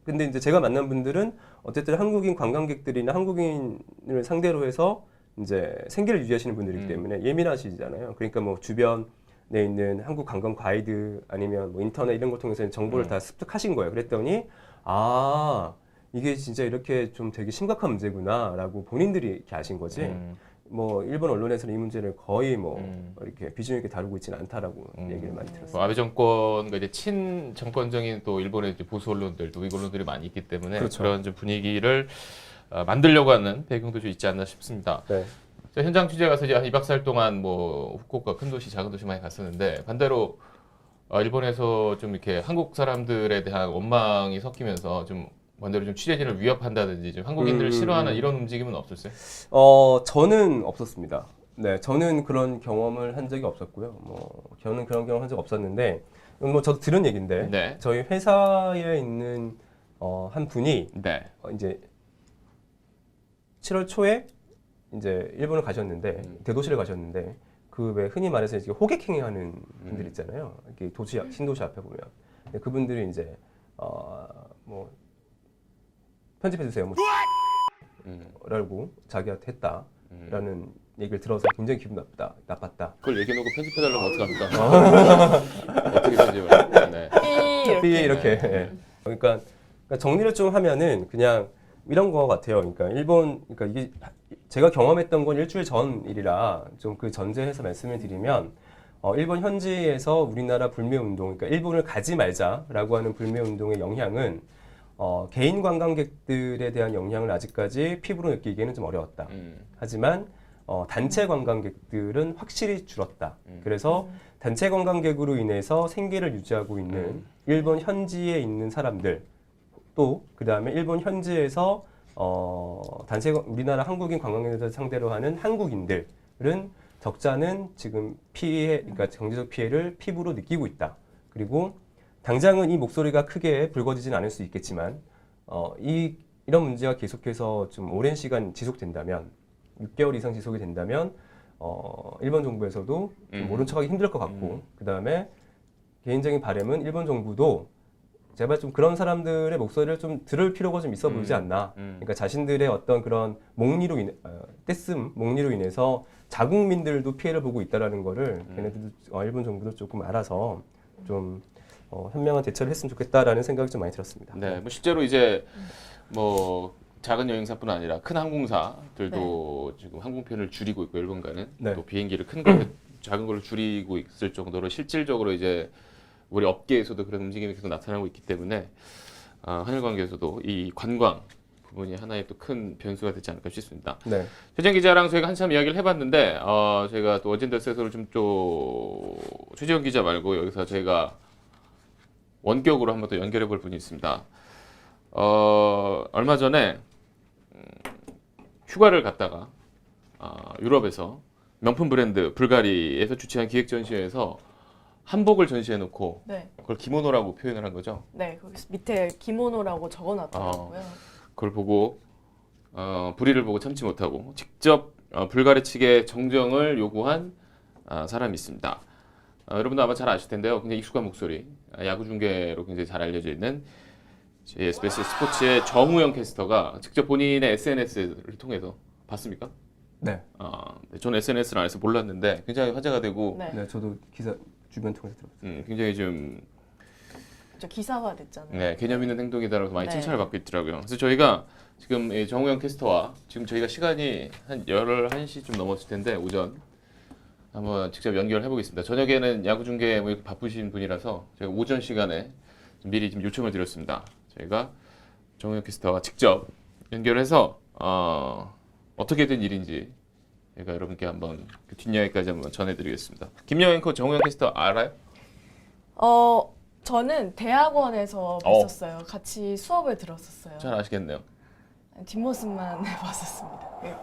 Speaker 3: 근데 이제 제가 만난 분들은 어쨌든 한국인 관광객들이나 한국인을 상대로 해서 이제 생계를 유지하시는 분들이기 때문에 예민하시잖아요. 그러니까 뭐 주변에 있는 한국 관광 가이드 아니면 뭐 인터넷 이런 걸 통해서 정보를 다 습득하신 거예요. 그랬더니 이게 진짜 이렇게 좀 되게 심각한 문제구나라고 본인들이 이렇게 아신 거지. 뭐 일본 언론에서는 이 문제를 거의 뭐 이렇게 비중 있게 다루고 있지는 않다라고 얘기를 많이 들었어요.
Speaker 1: 뭐 아베 정권과 이제 친 정권적인 또 일본의 이제 보수 언론들, 또 위국 언론들이 많이 있기 때문에
Speaker 3: 그렇죠.
Speaker 1: 그런 좀 분위기를 만들려고 하는 배경도 좀 있지 않나 싶습니다.
Speaker 3: 네.
Speaker 1: 저 현장 취재 가서 이제 한 2박 4일 동안 뭐 후쿠오카 큰 도시, 작은 도시 많이 갔었는데 반대로 일본에서 좀 이렇게 한국 사람들에 대한 원망이 섞이면서 좀 반대로 좀 취재진을 위협한다든지 좀 한국인들을 싫어하는 이런 움직임은 없었어요?
Speaker 3: 저는 없었습니다. 네, 저는 그런 경험을 한 적이 없었고요. 저는 그런 경험 한 적 없었는데, 뭐 저도 들은 얘기인데,
Speaker 1: 네.
Speaker 3: 저희 회사에 있는 한 분이
Speaker 1: 네.
Speaker 3: 이제 7월 초에 이제 일본을 가셨는데 대도시를 가셨는데 그 왜 흔히 말해서 이제 호객행위하는 분들 있잖아요. 이렇게 신도시 앞에 보면 근데 그분들이 이제 뭐 편집해 주세요. 뭐 라고 자기한테 했다라는 얘기를 들어서 굉장히 기분 나빴다.
Speaker 1: 그걸 얘기해놓고 편집해달라면 어떡합니까? 어떻게 편집을? 네.
Speaker 3: 이렇게. 예. 그러니까 정리를 좀 하면은 그냥 이런 거 같아요. 그러니까 이게 제가 경험했던 건 일주일 전 일이라 좀 그 전제해서 말씀을 드리면 일본 현지에서 우리나라 불매 운동, 그러니까 일본을 가지 말자라고 하는 불매 운동의 영향은 개인 관광객들에 대한 영향을 아직까지 피부로 느끼기에는 좀 어려웠다. 하지만 단체 관광객들은 확실히 줄었다. 그래서 단체 관광객으로 인해서 생계를 유지하고 있는 일본 현지에 있는 사람들 또 그다음에 일본 현지에서 우리나라 한국인 관광객들 상대로 하는 한국인들은 적자는 지금 그러니까 경제적 피해를 피부로 느끼고 있다. 그리고 당장은 이 목소리가 크게 불거지진 않을 수 있겠지만 이런 문제가 계속해서 좀 오랜 시간 지속된다면 6개월 이상 지속이 된다면 일본 정부에서도 좀 모른 척하기 힘들 것 같고 그다음에 개인적인 바람은 일본 정부도 제발 좀 그런 사람들의 목소리를 좀 들을 필요가 좀 있어 보이지 않나. 그러니까 자신들의 어떤 그런 목리로 인해서 자국민들도 피해를 보고 있다라는 거를 걔네들도 일본 정부도 조금 알아서 좀 현명한 대처를 했으면 좋겠다라는 생각이 좀 많이 들었습니다.
Speaker 1: 네, 뭐 실제로 이제 뭐 작은 여행사뿐 아니라 큰 항공사들도 지금 항공편을 줄이고 있고 일본가는 또 비행기를 큰 걸 작은 걸로 줄이고 있을 정도로 실질적으로 이제 우리 업계에서도 그런 움직임이 계속 나타나고 있기 때문에 한일 관계에서도 이 관광 부분이 하나의 또 큰 변수가 되지 않을까 싶습니다.
Speaker 3: 네.
Speaker 1: 최정 기자랑 저희가 한참 이야기를 해봤는데 저희가 또 어젠더스에서는 좀 최재형 기자 말고 여기서 저희가 원격으로 한번 더 연결해 볼 분이 있습니다. 얼마 전에 휴가를 갔다가 유럽에서 명품 브랜드 불가리에서 주최한 기획 전시회에서 한복을 전시해놓고
Speaker 2: 네.
Speaker 1: 그걸 기모노라고 표현을 한 거죠.
Speaker 2: 네, 거기 밑에 기모노라고 적어놨더라고요.
Speaker 1: 그걸 보고 불의를 보고 참지 못하고 직접 불가리 측의 정정을 요구한 사람이 있습니다. 여러분도 아마 잘 아실 텐데요. 굉장히 익숙한 목소리, 야구 중계로 굉장히 잘 알려져 있는 SBS 스포츠의 정우영 캐스터가 직접 본인의 SNS를 통해서 봤습니까?
Speaker 3: 네.
Speaker 1: 저는 SNS를 안 해서 몰랐는데 굉장히 화제가 되고
Speaker 2: 네.
Speaker 3: 네, 저도 기사 주변 통해서 들었어요.
Speaker 1: 굉장히 좀
Speaker 2: 저 기사화 됐잖아요.
Speaker 1: 네, 개념 있는 행동이다라고 많이
Speaker 2: 네.
Speaker 1: 칭찬을 받고 있더라고요. 그래서 저희가 지금 이 정우영 캐스터와 지금 저희가 시간이 한 11시 좀 넘었을 텐데 오전 한번 직접 연결해 보겠습니다. 저녁에는 야구 중계 뭐 이렇게 바쁘신 분이라서 제가 오전 시간에 좀 미리 좀 요청을 드렸습니다. 저희가 정우영 캐스터와 직접 연결해서 어떻게 된 일인지 제가 여러분께 한번 그 뒷이야기까지 한번 전해드리겠습니다. 김영 앵커 정우영 캐스터 알아요?
Speaker 2: 저는 대학원에서 뵀었어요. 같이 수업을 들었었어요.
Speaker 1: 잘 아시겠네요.
Speaker 2: 뒷모습만 봤었습니다. 네.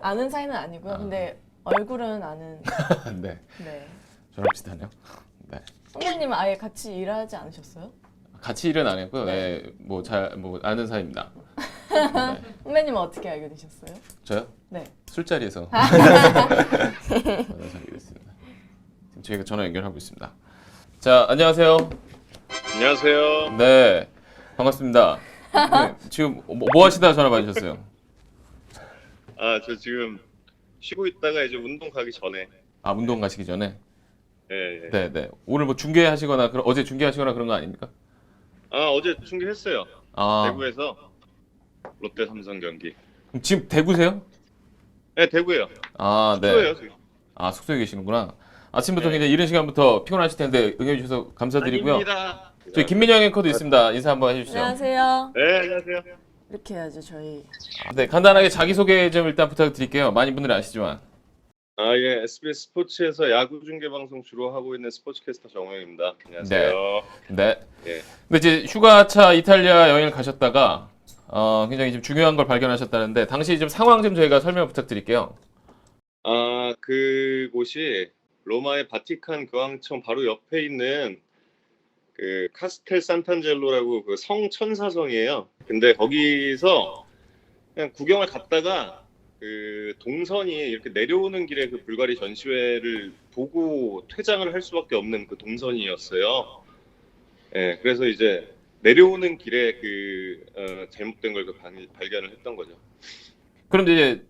Speaker 2: 아는 사이는 아니고요. 근데 얼굴은 아는.
Speaker 1: 네,
Speaker 2: 네.
Speaker 1: 저랑 비슷하네요. 네.
Speaker 2: 선배님은 아예 같이 일하지 않으셨어요?
Speaker 1: 같이 일은 안 했고요. 네, 뭐 아는 사이입니다. 네.
Speaker 2: 선배님은 어떻게 알게 되셨어요?
Speaker 1: 저요?
Speaker 2: 네.
Speaker 1: 술자리에서 만나서 알게 됐습니다. 지금 저희가 전화 연결하고 있습니다. 자, 안녕하세요.
Speaker 5: 안녕하세요.
Speaker 1: 네, 반갑습니다. 네, 지금 뭐 하시다가 전화 받으셨어요?
Speaker 5: 저 지금 쉬고 있다가 이제 운동 가기 전에.
Speaker 1: 운동 가시기 전에?
Speaker 5: 예.
Speaker 1: 네, 네. 오늘 뭐 중계하시거나 어제 중계하시거나 그런 거 아닙니까?
Speaker 5: 어제 중계했어요.
Speaker 1: 아,
Speaker 5: 대구에서 롯데 삼성 경기.
Speaker 1: 그럼 지금 대구세요?
Speaker 5: 네, 대구예요.
Speaker 1: 네.
Speaker 5: 숙소예요, 지금.
Speaker 1: 숙소에 계시는구나. 아침부터
Speaker 5: 네.
Speaker 1: 굉장히 이른 시간부터 피곤하실 텐데 응해주셔서 감사드리고요.
Speaker 5: 아닙니다.
Speaker 1: 저희 김민영 앵커도 있습니다. 인사 한번 해주시죠.
Speaker 2: 안녕하세요.
Speaker 5: 네, 안녕하세요.
Speaker 2: 이렇게 해야죠, 저희.
Speaker 1: 네, 간단하게 자기소개 좀 일단 부탁드릴게요. 많은 분들이 아시지만.
Speaker 5: 예. SBS 스포츠에서 야구 중계 방송 주로 하고 있는 스포츠캐스터 정우영입니다. 안녕하세요.
Speaker 1: 네.
Speaker 5: 예.
Speaker 1: 근데 이제 휴가차 이탈리아 여행을 가셨다가 굉장히 좀 중요한 걸 발견하셨다는데 당시 좀 상황 좀 저희가 설명 부탁드릴게요.
Speaker 5: 그곳이 로마의 바티칸 교황청 바로 옆에 있는 그 카스텔 산탄젤로라고 그 성천사성이에요. 근데 거기서 그냥 구경을 갔다가 그 동선이 이렇게 내려오는 길에 그 불가리 전시회를 보고 퇴장을 할 수밖에 없는 그 동선이었어요. 예, 그래서 이제 내려오는 길에 잘못된 걸 발견을 했던 거죠.
Speaker 1: 그런데 이제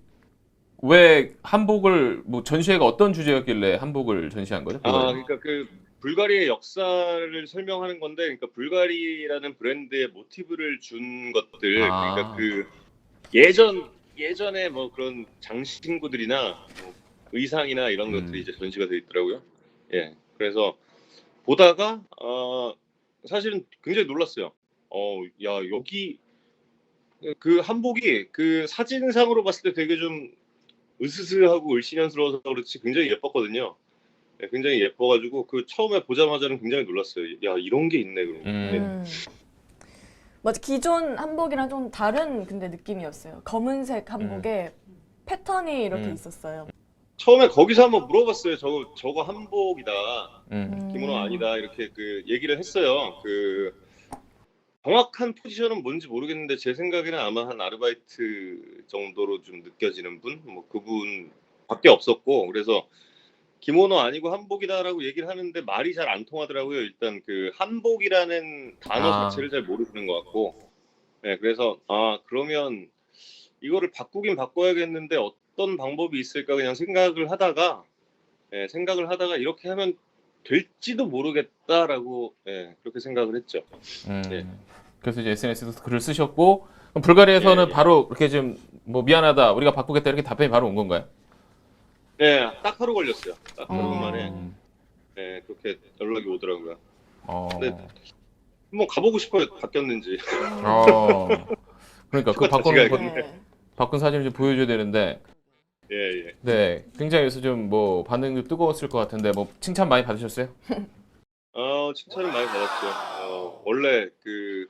Speaker 1: 왜 한복을 뭐 전시회가 어떤 주제였길래 한복을 전시한 거죠?
Speaker 5: 그러니까 그 불가리의 역사를 설명하는 건데, 그러니까 불가리라는 브랜드의 모티브를 준 것들, 그러니까 그 예전에 뭐 그런 장신구들이나 뭐 의상이나 이런 것들이 이제 전시가 돼 있더라고요. 예, 그래서 보다가 사실은 굉장히 놀랐어요. 야, 여기 그 한복이 그 사진상으로 봤을 때 되게 좀 으스스하고 을씨년스러워서 그렇지 굉장히 예뻤거든요. 네, 굉장히 예뻐가지고 그 처음에 보자마자는 굉장히 놀랐어요. 야, 이런 게 있네. 그러면.
Speaker 2: 맞아, 기존 한복이랑 좀 다른 근데 느낌이었어요. 검은색 한복에 패턴이 이렇게 있었어요.
Speaker 5: 처음에 거기서 한번 물어봤어요. 저거 한복이다. 기모노 아니다. 이렇게 그 얘기를 했어요. 그 정확한 포지션은 뭔지 모르겠는데 제 생각에는 아마 한 아르바이트 정도로 좀 느껴지는 분, 뭐 그분밖에 없었고, 그래서 기모노 아니고 한복이다라고 얘기를 하는데 말이 잘 안 통하더라고요. 일단 그 한복이라는 단어 자체를 잘 모르시는 것 같고, 네, 그래서 그러면 이거를 바꾸긴 바꿔야겠는데 어떤 방법이 있을까 그냥 생각을 하다가 이렇게 하면 될지도 모르겠다라고 그렇게 생각을 했죠. 네.
Speaker 1: 그래서 이제 SNS에서 글을 쓰셨고 그럼 불가리아에서는
Speaker 5: 예.
Speaker 1: 바로 그렇게 좀 뭐 미안하다 우리가 바꾸겠다 이렇게 답변이 바로 온 건가요?
Speaker 5: 네, 딱 하루 걸렸어요. 딱 하루 만에 그렇게 연락이 오더라고요. 근데 한번 가보고 싶어요. 바뀌었는지.
Speaker 1: 그러니까 그 바꾼 사진을 좀 보여줘야 되는데
Speaker 5: 예.
Speaker 1: 네, 굉장히 그래서 좀 뭐 반응도 뜨거웠을 것 같은데 뭐 칭찬 많이 받으셨어요?
Speaker 5: 칭찬을 많이 받았죠. 원래 그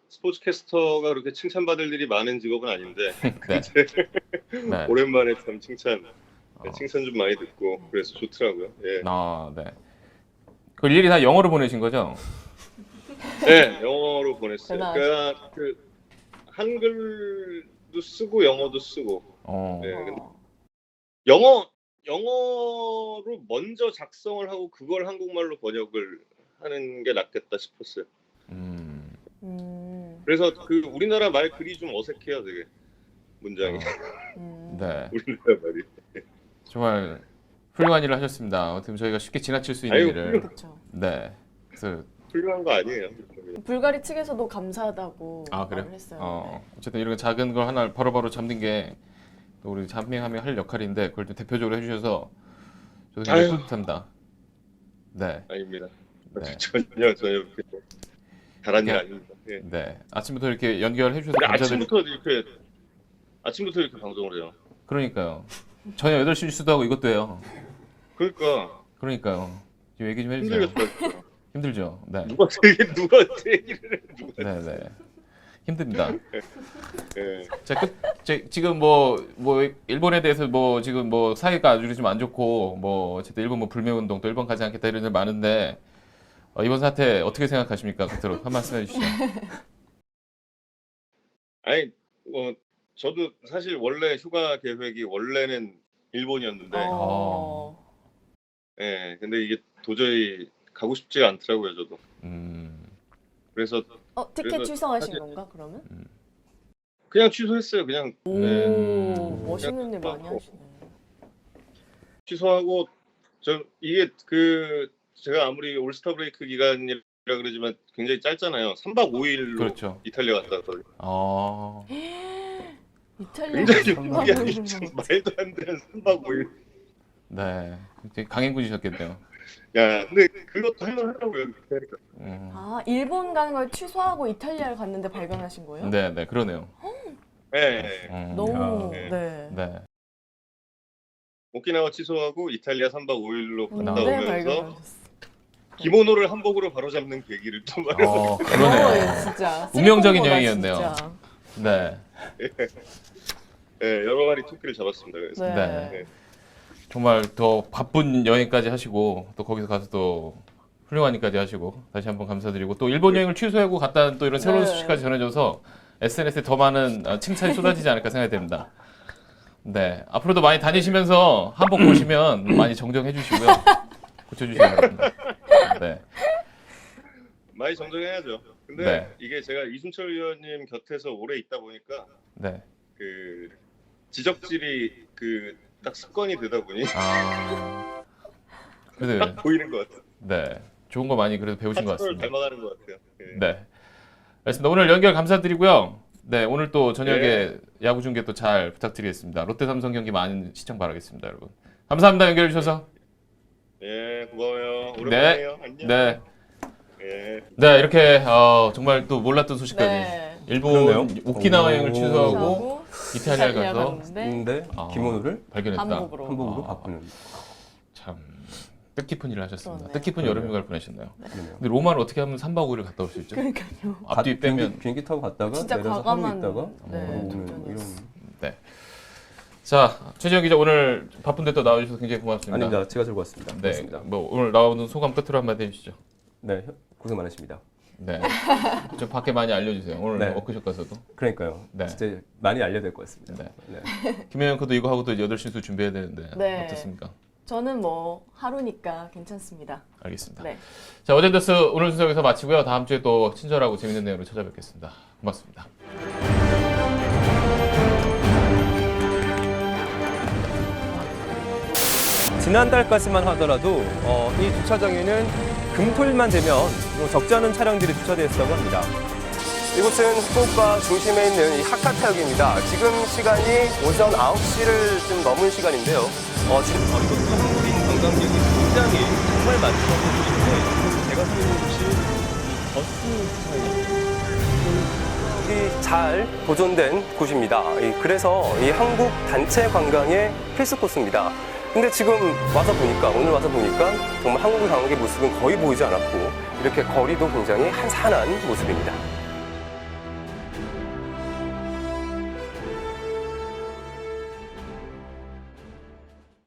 Speaker 5: 스포츠 캐스터가 그렇게 칭찬받을 일이 많은 직업은 아닌데
Speaker 1: 네.
Speaker 5: 오랜만에 참 칭찬 좀 많이 듣고 그래서 좋더라고요. 예.
Speaker 1: 네. 그 일일이 다 영어로 보내신 거죠?
Speaker 5: 네, 영어로 보냈어요.
Speaker 2: 대단하시다.
Speaker 5: 그러니까 그 한글도 쓰고 영어도 쓰고.
Speaker 1: 어.
Speaker 5: 네, 영어로 먼저 작성을 하고 그걸 한국말로 번역을 하는 게 낫겠다 싶었어요. 그래서 그 우리나라 말 글이 좀 어색해요, 되게 문장이.
Speaker 1: 네.
Speaker 5: 우리나라 말이.
Speaker 1: 정말 훌륭한 일을 하셨습니다. 어떻게 보면 저희가 쉽게 지나칠 수 있는 일을.
Speaker 2: 그렇죠.
Speaker 1: 네. 그래서
Speaker 5: 훌륭한 거 아니에요.
Speaker 2: 불가리 측에서도 감사하다고
Speaker 1: 아 그래요?
Speaker 2: 말을 했어요.
Speaker 1: 어쨌든 이런 작은 걸 하나 바로바로 잡는 게 또 우리 자명하면 할 역할인데 그걸 좀 대표적으로 해주셔서 저도 굉장히
Speaker 5: 아유.
Speaker 1: 뿌듯합니다. 네.
Speaker 5: 아닙니다.
Speaker 1: 네.
Speaker 5: 전혀 그렇게 잘한 일
Speaker 1: 야.
Speaker 5: 아닙니다. 예.
Speaker 1: 네. 아침부터 이렇게 연결해 주셔서
Speaker 5: 근데
Speaker 1: 감사드립니다.
Speaker 5: 아침부터 이렇게 방송을 해요.
Speaker 1: 그러니까요. 저녁 8시 뉴스도 하고 이것도 해요.
Speaker 5: 그러니까
Speaker 1: 그러니까요. 좀 얘기 좀 해주세요.
Speaker 5: 힘들겠어요.
Speaker 1: 힘들죠? 네.
Speaker 5: 누가 제 얘기를 해. 누가.
Speaker 1: 네네. 힘듭니다.
Speaker 5: 예.
Speaker 1: 자, 지금 일본에 대해서 지금 사이가 아주 좀 안 좋고 어쨌든 일본 불매운동 또 일본 가지 않겠다 이런 일 많은데 이번 사태 어떻게 생각하십니까? 끝으로 한 말씀 해주시죠.
Speaker 5: 아니 저도 사실 원래 휴가 계획이 원래는 일본이었는데 예, 근데 이게 도저히 가고 싶지가 않더라고요, 저도. 그래서
Speaker 2: 티켓
Speaker 5: 그래서
Speaker 2: 취소하신
Speaker 5: 사실-
Speaker 2: 건가 그러면?
Speaker 5: 그냥 취소했어요. 그냥
Speaker 2: 오,
Speaker 1: 네.
Speaker 2: 멋있는 일 많이 하시네.
Speaker 5: 취소하고 이게 제가 아무리 올스타 브레이크 기간이라 그러지만 굉장히 짧잖아요. 3박 5일로
Speaker 1: 그렇죠.
Speaker 5: 이탈리아 갔다 왔거든요.
Speaker 2: 이탈리아
Speaker 5: 굉장히
Speaker 2: 삼박
Speaker 5: 무리한
Speaker 2: 오일로
Speaker 5: 말도 안 되는 3박 5일.
Speaker 1: 네. 굉장히 강행군이셨겠네요.
Speaker 5: 야, 근데 그것도 할만하더라고요. 그러니까.
Speaker 2: 일본 가는 걸 취소하고 이탈리아를 갔는데 발견하신 거예요?
Speaker 1: 네, 그러네요.
Speaker 5: 네.
Speaker 2: 너무
Speaker 5: 네.
Speaker 2: 네.
Speaker 1: 네.
Speaker 5: 오키나와 취소하고 이탈리아 3박 5일로 갔다
Speaker 1: 네,
Speaker 5: 오면서
Speaker 2: 발견하셨어.
Speaker 5: 기모노를 한복으로 바로잡는 계기를 좀 마련했어요.
Speaker 1: 그러네요.
Speaker 2: 진짜
Speaker 1: 운명적인
Speaker 2: 슬픈 거다,
Speaker 1: 여행이었네요.
Speaker 2: 진짜.
Speaker 1: 네.
Speaker 5: 네, 여러 마리 토끼를 잡았습니다. 그래서.
Speaker 2: 네.
Speaker 1: 네. 정말 더 바쁜 여행까지 하시고 또 거기서 가서 또 훌륭한 일까지 하시고 다시 한번 감사드리고 또 일본 여행을 취소하고 갔다는 또 이런 새로운
Speaker 2: 네.
Speaker 1: 소식까지 전해져서 SNS에 더 많은 칭찬이 쏟아지지 않을까 생각이 됩니다. 네, 앞으로도 많이 다니시면서 한복 보시면 많이 정정해 주시고요. 고쳐주시기 바랍니다. 네.
Speaker 5: 많이 정정해야죠. 근데
Speaker 1: 네.
Speaker 5: 이게 제가 이순철 의원님 곁에서 오래 있다 보니까
Speaker 1: 네.
Speaker 5: 그 지적질이 딱 습관이 되다 보니
Speaker 1: 그래도
Speaker 5: 딱 보이는 것 같아요.
Speaker 1: 네, 좋은 거 많이 그래도 배우신 것
Speaker 5: 파트너를
Speaker 1: 같습니다.
Speaker 5: 닮아가는 것 같아요. 네.
Speaker 1: 네, 알겠습니다. 오늘 연결 감사드리고요. 네, 오늘 또 저녁에
Speaker 5: 네.
Speaker 1: 야구 중계 또 잘 부탁드리겠습니다. 롯데 삼성 경기 많은 시청 바라겠습니다, 여러분. 감사합니다. 연결해 주셔서.
Speaker 5: 네, 고마워요. 오랜만이에요. 안녕.
Speaker 1: 네,
Speaker 5: 네.
Speaker 1: 네 이렇게 정말 또 몰랐던 소식까지.
Speaker 2: 네.
Speaker 1: 일본
Speaker 3: 그러네요.
Speaker 1: 오키나와 여행을
Speaker 3: 오.
Speaker 1: 취소하고 이탈리아
Speaker 2: 이탈리아
Speaker 1: 가서
Speaker 2: 갔는데
Speaker 3: 근데 기모노를
Speaker 1: 발견했다.
Speaker 2: 한복으로.
Speaker 3: 바꾸는.
Speaker 1: 참 뜻깊은 일을 하셨습니다.
Speaker 2: 그러네요.
Speaker 1: 뜻깊은 여름휴가를 보내셨나요?
Speaker 3: 그러네요.
Speaker 1: 근데 로마를 어떻게 하면 3박 5일을 갔다 올 수 있죠?
Speaker 2: 그러니까요.
Speaker 1: 앞뒤 빼면
Speaker 3: 비행기 타고 갔다가
Speaker 2: 진짜
Speaker 3: 내려서
Speaker 2: 과감한,
Speaker 3: 하루 있다가
Speaker 2: 네,
Speaker 3: 오는
Speaker 2: 작전이었어요.
Speaker 3: 이런.
Speaker 1: 자, 최지영 기자 오늘 바쁜데 또 나와주셔서 굉장히 고맙습니다.
Speaker 3: 아닙니다. 제가 들고 왔습니다.
Speaker 1: 네,
Speaker 3: 고맙습니다.
Speaker 1: 오늘 나오는 소감 끝으로 한마디 해주시죠.
Speaker 3: 네, 고생 많으십니다.
Speaker 1: 네, 좀 밖에 많이 알려주세요. 오늘
Speaker 3: 네.
Speaker 1: 워크숍 가서도.
Speaker 3: 그러니까요.
Speaker 1: 네.
Speaker 3: 진짜 많이 알려야 될 것 같습니다.
Speaker 1: 네.
Speaker 3: 네.
Speaker 1: 김혜영 코도 이거 하고 또 8시 뉴스 준비해야 되는데
Speaker 2: 네.
Speaker 1: 어떻습니까?
Speaker 2: 저는 하루니까 괜찮습니다.
Speaker 1: 알겠습니다.
Speaker 2: 네.
Speaker 1: 자, 어젠더스 오늘 순서 여기서 마치고요. 다음 주에 또 친절하고 재밌는 내용으로 찾아뵙겠습니다. 고맙습니다.
Speaker 3: 지난달까지만 하더라도 이 주차장에는 금토일만 되면 적지 않은 차량들이 주차되어 있다고 합니다. 이곳은 후쿠오카 중심에 있는 이 하카타역입니다. 지금 시간이 오전 9시를 좀 넘은 시간인데요. 지금 이곳 한국인 관광객이 굉장히 정말 많다고 보이는데 제가 서 있는 곳이 버스 잘 보존된 곳입니다. 그래서 이 한국 단체 관광의 필수 코스입니다. 근데 지금 오늘 와서 보니까 정말 한국 관광객의 모습은 거의 보이지 않았고 이렇게 거리도 굉장히 한산한 모습입니다.